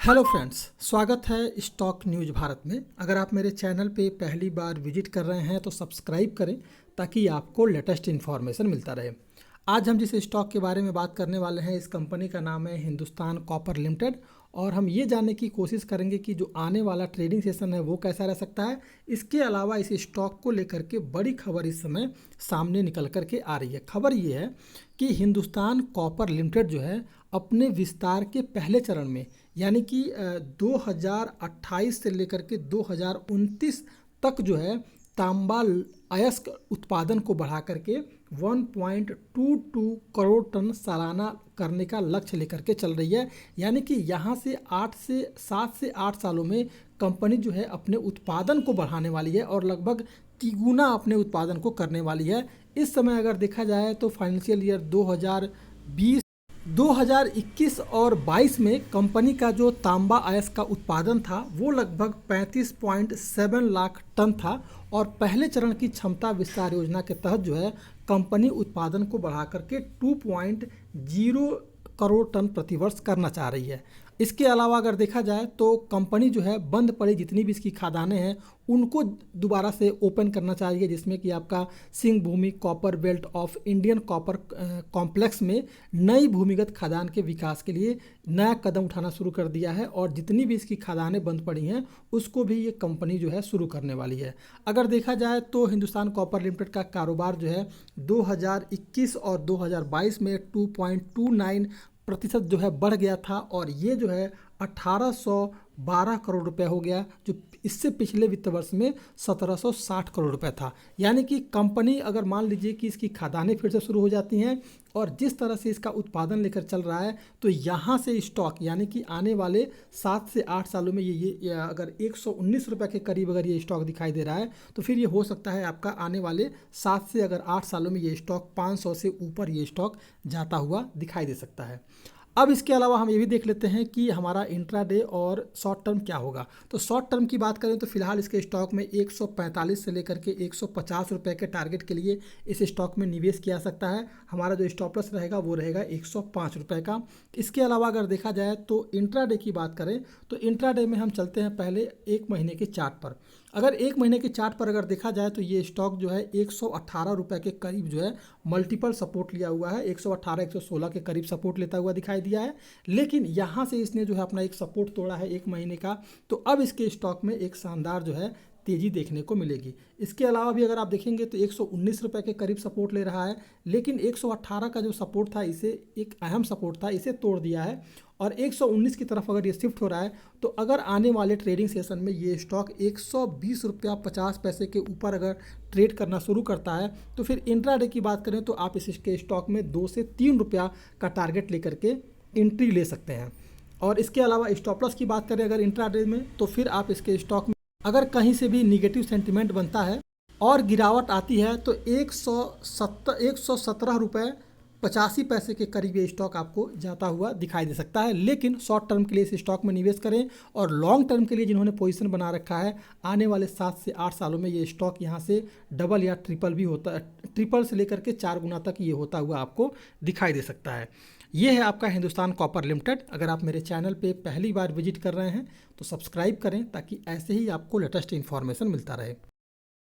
Hello friends, स्वागत है stock news Bharat में। अगर आप मेरे चैनल पे पहली बार विजिट कर रहे हैं तो सब्सक्राइब करें ताकि आपको लेटेस्ट इन्फॉर्मेशन मिलता रहे। आज हम जिस स्टॉक के बारे में बात करने वाले हैं, इस कंपनी का नाम है हिंदुस्तान कॉपर लिमिटेड और हम ये जानने की कोशिश करेंगे कि जो आने वाला ट्रेडिंग सेशन है वो कैसा रह सकता है। इसके अलावा इस स्टॉक को लेकर के बड़ी खबर इस समय सामने निकल कर के आ रही है। खबर ये है कि हिंदुस्तान कॉपर लिमिटेड जो है अपने विस्तार के पहले चरण में यानी कि 2028 से लेकर के 2029 तक जो है तांबा अयस्क उत्पादन को बढ़ा करके 1.22 करोड़ टन सालाना करने का लक्ष्य लेकर के चल रही है। यानी कि यहाँ से 7 से 8 सालों में कंपनी जो है अपने उत्पादन को बढ़ाने वाली है और लगभग तिगुना अपने उत्पादन को करने वाली है। इस समय अगर देखा जाए तो फाइनेंशियल ईयर 2021 और 22 में कंपनी का जो तांबा अयस्क का उत्पादन था वो लगभग 35.7 लाख टन था और पहले चरण की क्षमता विस्तार योजना के तहत जो है कंपनी उत्पादन को बढ़ा करके 2.0 करोड़ टन प्रतिवर्ष करना चाह रही है। इसके अलावा अगर देखा जाए तो कंपनी जो है बंद पड़ी जितनी भी इसकी खदानें हैं उनको दोबारा से ओपन करना चाहिए, जिसमें कि आपका Singhbhum copper belt of Indian copper complex में नई भूमिगत खदान के विकास के लिए नया कदम उठाना शुरू कर दिया है और जितनी भी इसकी खदानें बंद पड़ी हैं उसको भी ये कंपनी जो है शुरू करने वाली है। अगर देखा जाए तो हिंदुस्तान कॉपर लिमिटेड का कारोबार जो है 2021 और 2022 में 2.29% जो है बढ़ गया था और ये जो है 1812 करोड़ रुपए हो गया, जो इससे पिछले वित्त वर्ष में 1760 करोड़ रुपए था। यानी कि कंपनी अगर मान लीजिए कि इसकी खदानें फिर से शुरू हो जाती हैं और जिस तरह से इसका उत्पादन लेकर चल रहा है तो यहाँ से स्टॉक यानी कि आने वाले 7 से 8 सालों में ये अगर 119 रुपये के करीब अगर ये स्टॉक दिखाई दे रहा है तो फिर ये हो सकता है आपका आने वाले 7 से अगर 8 सालों में ये स्टॉक 500 से ऊपर ये स्टॉक जाता हुआ दिखाई दे सकता है। अब इसके अलावा हम ये भी देख लेते हैं कि हमारा इंट्राडे और शॉर्ट टर्म क्या होगा। तो शॉर्ट टर्म की बात करें तो फिलहाल इसके स्टॉक में 145 से लेकर के 150 रुपये के टारगेट के लिए इस स्टॉक में निवेश किया सकता है। हमारा जो स्टॉप लॉस रहेगा वो रहेगा 105 रुपये का। इसके अलावा अगर देखा जाए तो इंट्राडे की बात करें तो इंट्राडे में हम चलते हैं पहले 1 महीने के चार्ट पर। अगर 1 महीने के चार्ट पर अगर देखा जाए तो ये स्टॉक जो है 118 रुपये के करीब जो है मल्टीपल सपोर्ट लिया हुआ है। 118 116 के करीब सपोर्ट लेता हुआ दिखाई दिया है, लेकिन यहाँ से इसने जो है अपना एक सपोर्ट तोड़ा है 1 महीने का। तो अब इसके स्टॉक में एक शानदार जो है तेज़ी देखने को मिलेगी। इसके अलावा भी अगर आप देखेंगे तो 119 रुपये के करीब सपोर्ट ले रहा है, लेकिन 118 का जो सपोर्ट था इसे एक अहम सपोर्ट था, इसे तोड़ दिया है और 119 की तरफ अगर ये शिफ्ट हो रहा है तो अगर आने वाले ट्रेडिंग सेशन में ये स्टॉक 120 रुपया 50 पैसे के ऊपर अगर ट्रेड करना शुरू करता है तो फिर इंट्राडे की बात करें तो आप इसके स्टॉक में 2 से 3 रुपया का टारगेट लेकर के एंट्री ले सकते हैं। और इसके अलावा स्टॉप लॉस की बात करें अगर इंट्राडे में तो फिर आप इसके स्टॉक में अगर कहीं से भी निगेटिव सेंटिमेंट बनता है और गिरावट आती है तो 117 रुपये 85 पैसे के करीब ये स्टॉक आपको जाता हुआ दिखाई दे सकता है। लेकिन शॉर्ट टर्म के लिए इस स्टॉक में निवेश करें और लॉन्ग टर्म के लिए जिन्होंने पोजीशन बना रखा है आने वाले 7 से 8 सालों में ये स्टॉक यहाँ से डबल या ट्रिपल भी होता है, ट्रिपल से लेकर के 4 गुना तक ये होता हुआ आपको दिखाई दे सकता है। ये है आपका हिंदुस्तान कॉपर लिमिटेड। अगर आप मेरे चैनल पे पहली बार विजिट कर रहे हैं तो सब्सक्राइब करें ताकि ऐसे ही आपको लेटेस्ट इन्फॉर्मेशन मिलता रहे।